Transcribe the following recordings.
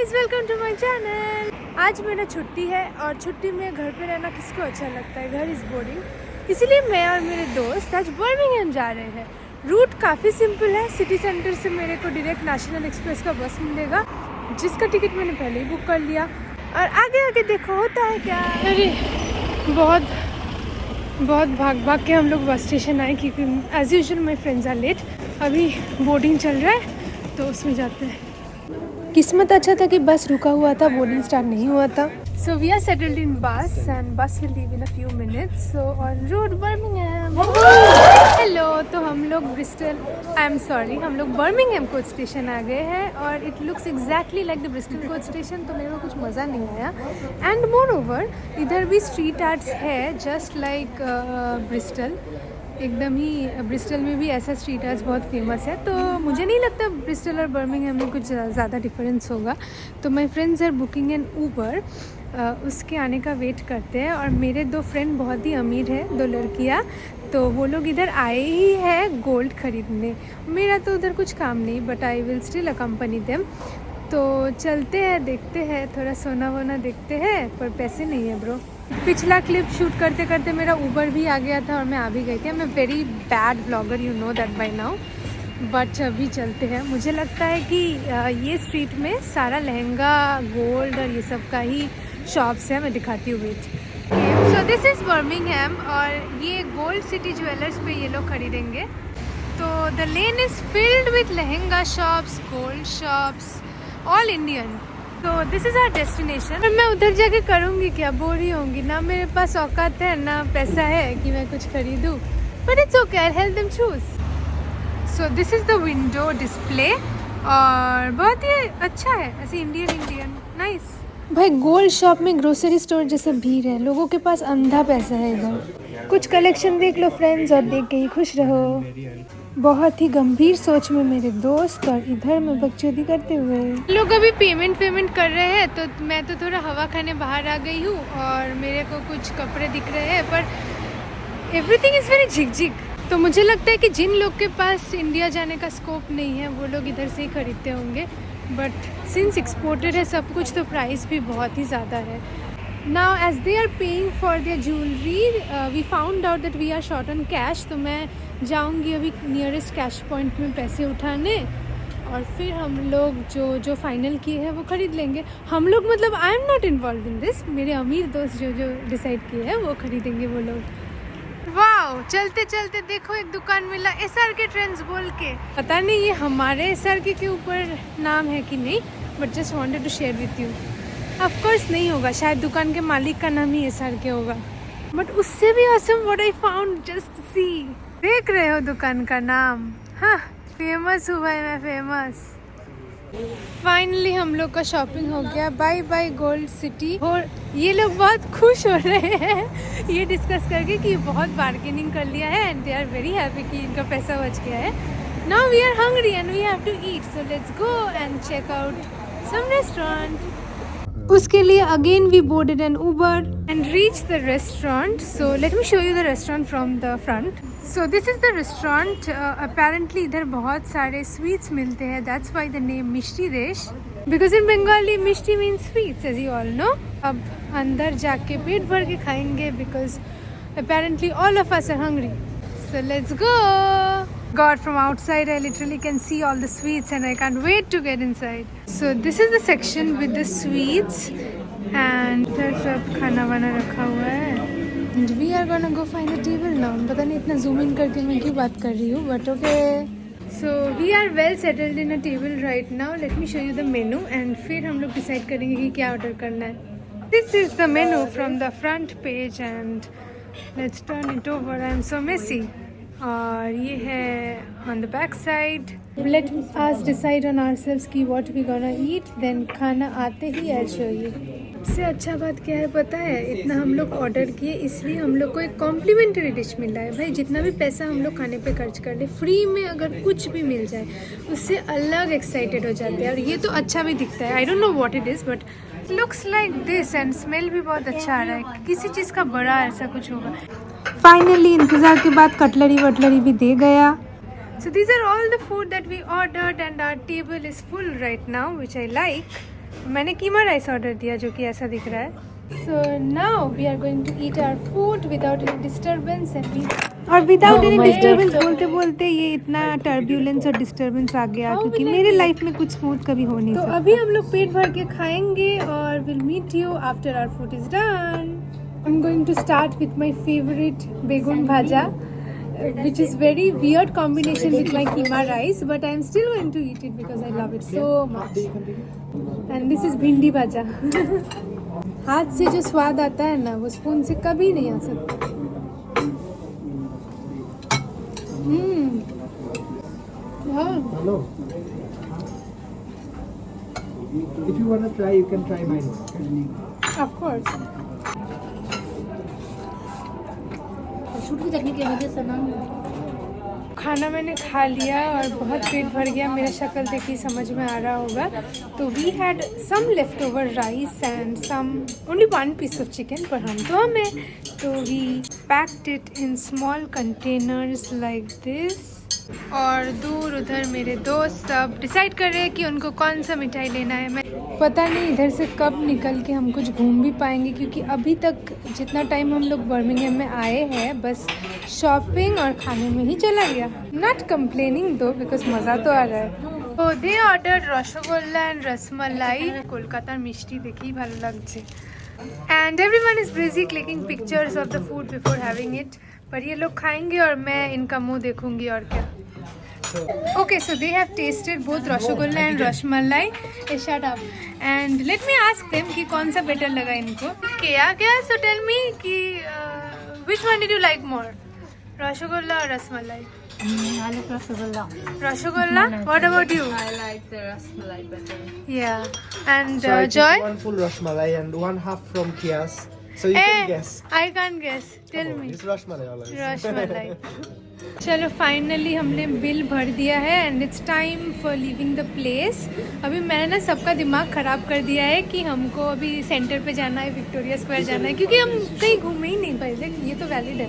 Guys, welcome to my channel. आज मेरा छुट्टी है और छुट्टी में घर पे रहना किसको अच्छा लगता है। घर इज़ बोरिंग, इसीलिए मैं और मेरे दोस्त आज बर्मिंघम जा रहे हैं। रूट काफ़ी सिंपल है। सिटी सेंटर से मेरे को डायरेक्ट नेशनल एक्सप्रेस का बस मिलेगा, जिसका टिकट मैंने पहले ही बुक कर लिया। और आगे आगे देखो होता है क्या। अरे बहुत भाग के हम लोग बस स्टेशन आए, क्योंकि as usual my friends are late. अभी बोर्डिंग चल रहा है तो उसमें जाते हैं। किस्मत अच्छा था कि बस रुका हुआ था, बोर्डिंग स्टार्ट नहीं हुआ था। So we are settled in bus and bus will leave in a few minutes. So on road Birmingham. Hello, तो हम लोग हम लोग बर्मिंघम कोच स्टेशन आ गए हैं और it looks exactly like the Bristol coach station. तो मेरे को कुछ मज़ा नहीं आया। एंड मोर ओवर इधर भी स्ट्रीट आर्ट्स है जस्ट लाइक ब्रिस्टल। एकदम ही ब्रिस्टल में भी ऐसा स्ट्रीट आर्ट्स बहुत फेमस है। तो मुझे नहीं लगता ब्रिस्टल और बर्मिंघम में कुछ ज़्यादा डिफरेंस होगा। तो my friends are booking an Uber, उसके आने का वेट करते हैं। और मेरे दो फ्रेंड बहुत ही अमीर है, दो लड़कियां, तो वो लोग इधर आए ही है गोल्ड खरीदने। मेरा तो उधर कुछ काम नहीं, but I will still accompany them. तो चलते हैं, देखते हैं, थोड़ा सोना वोना देखते हैं, पर पैसे नहीं है ब्रो। पिछला क्लिप शूट करते करते मेरा ऊबर भी आ गया था और मैं आ भी गई थी। मैं very bad blogger, you know that bye now. But अभी चलते हैं। मुझे लगता है कि ये स्ट्रीट में सारा लहंगा, गोल्ड और ये सब का ही शॉप्स है। मैं दिखाती हूँ, wait. So this is Birmingham और ये गोल्ड सिटी ज्वेलर्स पे ये लोग खरीदेंगे। तो the lane is filled with lehenga shops, gold shops, all Indian. तो दिस इज़ आवर डेस्टिनेशन। मैं उधर जाके करूँगी क्या, बोर ही होंगी ना। मेरे पास औकात है ना, पैसा है कि मैं कुछ खरीदूँ। But it's okay, I help them choose. So this is the window display और बहुत ही अच्छा है, ऐसे इंडियन नाइस। भाई गोल्ड शॉप में ग्रोसरी स्टोर जैसा भीड़ है, लोगों के पास अंधा पैसा है इधर। कुछ कलेक्शन देख लो फ्रेंड्स और देख के ही खुश रहो। बहुत ही गंभीर सोच में मेरे दोस्त और इधर में बकचोदी करते हुए लोग अभी पेमेंट कर रहे हैं। तो मैं तो थोड़ा हवा खाने बाहर आ गई हूँ और मेरे को कुछ कपड़े दिख रहे हैं, पर एवरीथिंग इज़ वेरी झिकझिक। तो मुझे लगता है कि जिन लोग के पास इंडिया जाने का स्कोप नहीं है वो लोग इधर से ही खरीदते होंगे। बट सिंस एक्सपोर्टेड है सब कुछ, तो प्राइस भी बहुत ही ज़्यादा है। Now as they are paying for their jewelry, we found out that we are short on cash. तो मैं जाऊंगी अभी नियरेस्ट कैश पॉइंट में पैसे उठाने और फिर हम लोग जो फाइनल किए हैं वो खरीद लेंगे। हम लोग मतलब I am not involve in this, मेरे अमीर दोस्त जो डिसाइड किए हैं वो खरीदेंगे वो लोग। वाओ, चलते चलते देखो एक दुकान मिला, SRK ट्रेंड्स बोल के। पता नहीं ये हमारे SRK के ऊपर नाम है कि नहीं, but just wanted to share with you. Of course नहीं होगा, शायद दुकान के मालिक का नाम ही SRK होगा। बट उससे भी awesome what I found, just see. देख रहे हो दुकान का नाम? हाँ, फेमस हूँ भाई मैं, फेमस। फाइनली हम लोग का शॉपिंग हो गया। Bye bye gold city. और ये लोग बहुत खुश हो रहे हैं ये डिस्कस करके कि बहुत बार्गेनिंग कर लिया है and they are very happy कि इनका पैसा बच गया है। Now we are hungry and we have to eat, so let's go and check out some restaurant. उसके लिए again we boarded an Uber and reach the restaurant. So let me show you the restaurant from the front. So this is the restaurant. Apparently इधर बहुत सारे sweets मिलते हैं, that's why the name मिष्टी देश, because in Bengali mishti means sweets, as you all know. अब अंदर जाके पेट भर के खाएंगे because apparently all of us are hungry. So let's go. God, from outside I literally can see all the sweets and I can't wait to get inside. So this is the section with the sweets and there's सब खाना वाना रखा हुआ है। And we are gonna go find the table now. पता नहीं इतना zoom in करके मैं क्यों बात कर रही हूँ, but okay. So we are well settled in a table right now. Let me show you the menu and फिर हम लोग decide करेंगे कि क्या order करना है। This is the menu from the front page and let's turn it over. I am so messy. और ये है on the back side. Let us decide on ourselves कि what we gonna eat. Then खाना आते ही I'll show you. सबसे अच्छा बात क्या है पता है? इतना हम लोग ऑर्डर किए इसलिए हम लोग को एक कॉम्प्लीमेंट्री डिश मिला है। भाई जितना भी पैसा हम लोग खाने पे खर्च कर ले, फ्री में अगर कुछ भी मिल जाए उससे अलग एक्साइटेड हो जाते हैं। और ये तो अच्छा भी दिखता है। I don't know what it is but looks like this and smell भी बहुत अच्छा आ रहा है। किसी चीज़ का बड़ा ऐसा कुछ होगा। फाइनली इंतज़ार के बाद कटलरी वटलरी भी दे गया। So these are all the food that we ordered and our table is full right now, which I like. मैंने कीमा राइस ऑर्डर दिया जो कि ऐसा दिख रहा है. So now we are going to eat our food without any disturbance और without any disturbance बोलते बोलते ये इतना टर्ब्यूलेंस और डिस्टर्बेंस आ गया क्योंकि मेरे लाइफ में कुछ स्मूथ कभी हो नहीं सकता. तो अभी हम लोग पेट भर के खाएंगे और will meet you after our food is done. I am going to start with my favourite begun bhaja which is very weird combination with my keema rice, but I am still going to eat it because I love it so much. And this is भिंडी भाजा. हाथ से जो स्वाद आता है ना वो spoon से कभी नहीं आ सकता. Hello. If you want to try, you can try mine. Of course. Shoot की तकनीक है मुझे सना. खाना मैंने खा लिया और बहुत पेट भर गया. मेरा शक्ल देखिए समझ में आ रहा होगा. तो we had some left over rice and some only 1 piece of chicken, पर हम तो हमें तो we packed it in small containers like this. और दूर उधर मेरे दोस्त सब डिसाइड कर रहे हैं कि उनको कौन सा मिठाई लेना है. मैं पता नहीं इधर से कब निकल के हम कुछ घूम भी पाएंगे क्योंकि अभी तक जितना टाइम हम लोग बर्मिंघम में आए हैं बस शॉपिंग और खाने में ही चला गया. नॉट कंप्लेनिंग दो बिकॉज मज़ा तो आ रहा है. तो they order rasgolla and rasmalai. Kolkata मिष्टी देखी भालो लागছে. And everyone is busy clicking pictures of the food before having it. पर ये लोग खाएंगे और मैं इनका मुंह देखूंगी और क्या. Okay, so they have tasted both Rasgulla and Rasmalai. Hey, shut up. And let me ask them कि कौन सा better लगा इनको. क्या? So tell me कि which one did you like more? Rasgulla or Rasmalai? I like Rasgulla. Rasgulla? What about you? I like the Rasmalai better. Yeah. And So I Joy? take 1 full Rasmalai and 1/2 from Kias. So you can guess. I can't guess. Tell me. It's Rasmalai always. Rasmalai. चलो finally हमने bill भर दिया है and it's time for leaving the place. अभी मैंने ना सबका दिमाग ख़राब कर दिया है कि हमको अभी सेंटर पे जाना है, विक्टोरिया स्क्वायर जाना है क्योंकि हम कहीं घूमे ही नहीं पहले. ये तो वैलिड है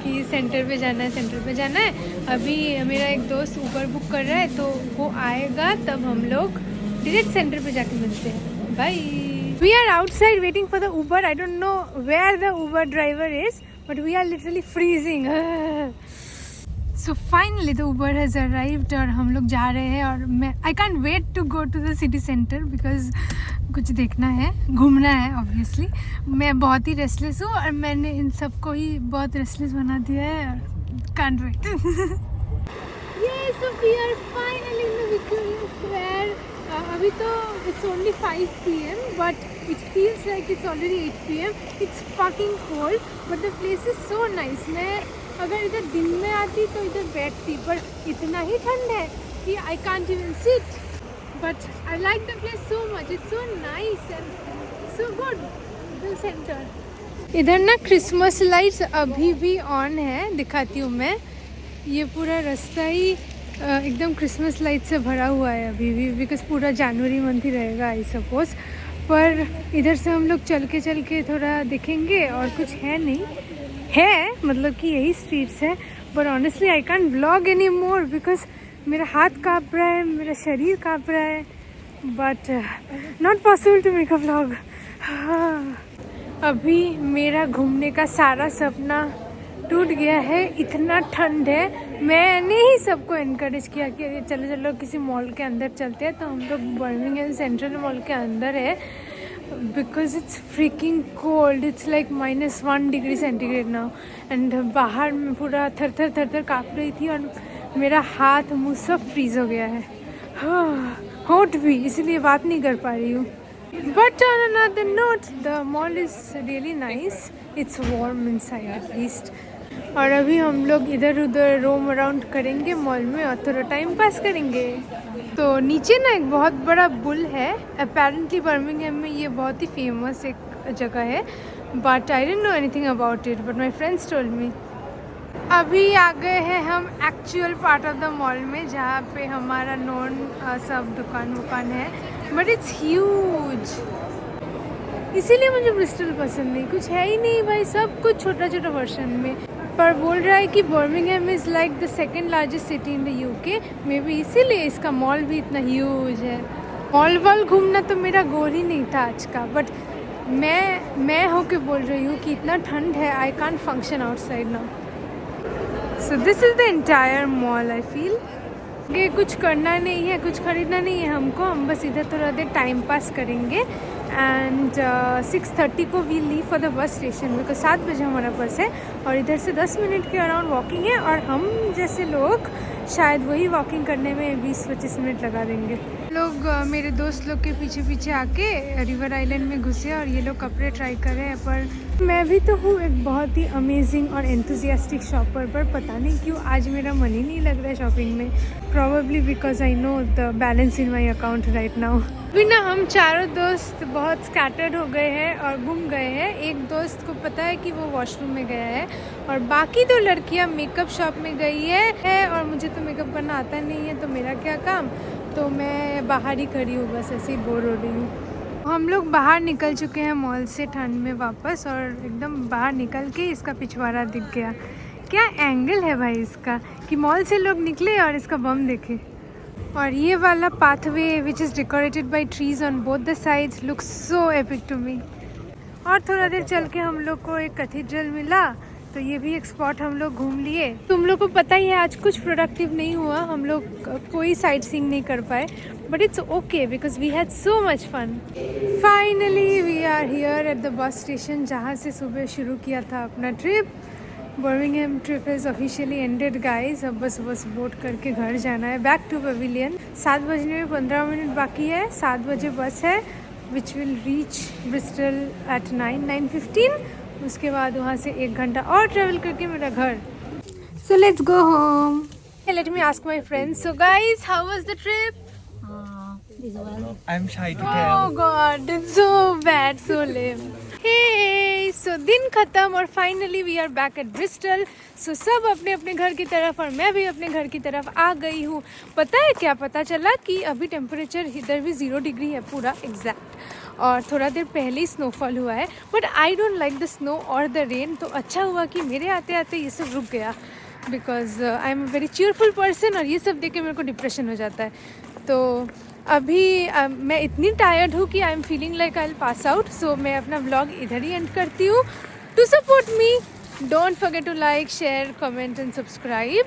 कि सेंटर पे जाना है, सेंटर पे जाना है. अभी मेरा एक दोस्त ऊबर बुक कर रहा है तो वो आएगा तब हम लोग डायरेक्ट सेंटर पे जाके मिलते हैं. Bye. We are outside waiting for the Uber. I don't know where the Uber driver is, but we are literally freezing. So finally the Uber has arrived और हम लोग जा रहे हैं और मैं I can't wait to go to the city center because कुछ देखना है, घूमना है obviously. मैं बहुत ही रेस्टलेस हूँ और मैंने इन सबको ही बहुत रेस्टलेस बना दिया है और can't wait. Yes, so we are finally in the Victoria Square. अभी तो it's only 5 PM but it feels like it's already 8 PM. It's fucking cold but the place is so nice. मैं अगर इधर दिन में आती तो इधर बैठती पर इतना ही ठंड है कि I can't even sit. But I like the place so much. It's so nice and so good. The center. इधर ना क्रिसमस लाइट्स अभी भी ऑन है. दिखाती हूँ मैं. ये पूरा रास्ता ही एकदम क्रिसमस लाइट से भरा हुआ है अभी भी बिकॉज पूरा जनवरी मंथ ही रहेगा आई सपोज. पर इधर से हम लोग चल के थोड़ा देखेंगे और कुछ है नहीं है मतलब कि यही स्ट्रीट्स है. But honestly I can't vlog any more because मेरा हाथ काँप रहा है, मेरा शरीर काँप रहा है. But not possible to make a vlog. अभी मेरा घूमने का सारा सपना टूट गया है. इतना ठंड है. मैंने ही सबको इनकरेज किया कि चलो चलो किसी मॉल के अंदर चलते हैं. तो हम लोग बर्मिंघम सेंट्रल मॉल के अंदर है because it's freaking cold. It's like -1 degree centigrade now and बाहर में पूरा थर थर काँप रही थी और मेरा हाथ मुँह सब फ्रीज हो गया है. होठ भी, इसलिए बात नहीं कर पा रही हूँ. But on another note, the mall is really nice. It's warm inside at least. और अभी हम लोग इधर उधर रोम अराउंड करेंगे मॉल में और थोड़ा टाइम पास करेंगे. तो नीचे ना एक बहुत बड़ा बुल है. अपेरेंटली बर्मिंघम में ये बहुत ही फेमस एक जगह है. But I don't know anything about it but my friends told me. अभी आ गए हैं हम actual part of the mall में जहाँ पे हमारा नॉन सब दुकान है. But it's huge. इसीलिए मुझे ब्रिस्टल पसंद नहीं. कुछ है ही नहीं भाई, सब कुछ छोटा छोटा वर्जन में. पर बोल रहा है कि Birmingham is like the second largest city in the UK. May be इसीलिए इसका मॉल भी इतना ह्यूज है. मॉल वॉल घूमना तो मेरा गोल ही नहीं था आज का, बट मैं होके बोल रही हूँ कि इतना ठंड है, I can't function outside now. So this is the entire mall I feel. ये कुछ करना नहीं है, कुछ खरीदना नहीं है हमको, हम बस इधर थोड़ा देर टाइम पास करेंगे। एंड 6:30 को we leave for the bus station, because 7 बजे हमारा बस है और इधर से 10 मिनट के अराउंड वॉकिंग है, और हम जैसे लोग शायद वही वॉकिंग करने में 20-25 मिनट लगा देंगे। लोग मेरे दोस्त लोग के पीछे पीछे आके रिवर आइलैंड में घुसे और ये लोग कपड़े ट्राई कर रहे हैं, पर मैं भी तो हूँ एक बहुत ही अमेजिंग और एंथुजियास्टिक शॉपर, पर पता नहीं क्यों आज मेरा मन ही नहीं लग रहा है शॉपिंग में। Probably because I know the balance in my account right now. अभी ना हम चारों दोस्त बहुत स्कैटर्ड हो गए हैं और घूम गए हैं। एक दोस्त को पता है कि वो वॉशरूम में गया है, और बाकी 2 लड़कियां मेकअप शॉप में गई है और मुझे तो मेकअप करना आता नहीं है, तो मेरा क्या काम, तो मैं बाहर ही खड़ी हूँ, बस ऐसे ही बोर हो रही हूँ। हम लोग बाहर निकल चुके हैं मॉल से ठंड में वापस, और एकदम बाहर निकल के इसका पिछवाड़ा दिख गया। क्या एंगल है भाई इसका कि मॉल से लोग निकले और इसका बम देखे। और ये वाला pathway which is decorated by trees on both the sides looks so epic to me. और थोड़ा देर चल के हम लोग को एक कैथेड्रल मिला, तो ये भी एक स्पॉट हम लोग घूम लिए। तुम लोग को पता ही है आज कुछ प्रोडक्टिव नहीं हुआ, हम लोग कोई साइट सीइंग नहीं कर पाए, but it's okay because we had so much fun. Finally we are here at the bus station, जहाँ से सुबह शुरू किया था अपना trip. Birmingham trip is officially ended guys. अब बस बोट करके घर जाना है, बैक टू पवेलियन। 7 बजने में 15 मिनट बाकी है, 7 बजे बस है which will reach Bristol at 9:15। उसके बाद वहाँ से 1 घंटा और ट्रेवल करके मेरा घर। सो let's go home. Let me ask my friends. So guys, how was the trip? I'm shy to Oh tell. God, it's so bad, so lame. Hey, so दिन खत्म और finally we are back at Bristol. So सब अपने अपने घर की तरफ और मैं भी अपने घर की तरफ आ गई हूँ। पता है क्या पता चला कि अभी टेम्परेचर इधर भी 0 डिग्री है पूरा एग्जैक्ट, और थोड़ा देर पहले ही स्नोफॉल हुआ है। But I don't like the snow और द रेन, तो अच्छा हुआ कि मेरे आते आते ये सब रुक गया, because I am a very cheerful person, और ये सब देख के मेरे को डिप्रेशन हो जाता है। तो अभी मैं इतनी टायर्ड हूँ कि I am feeling like I will pass out. So मैं अपना व्लॉग इधर ही एंड करती हूँ। To support me, don't forget to like, share, comment and subscribe.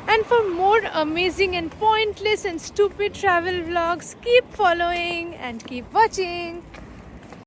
And for more amazing and pointless and stupid travel vlogs, keep following and keep watching.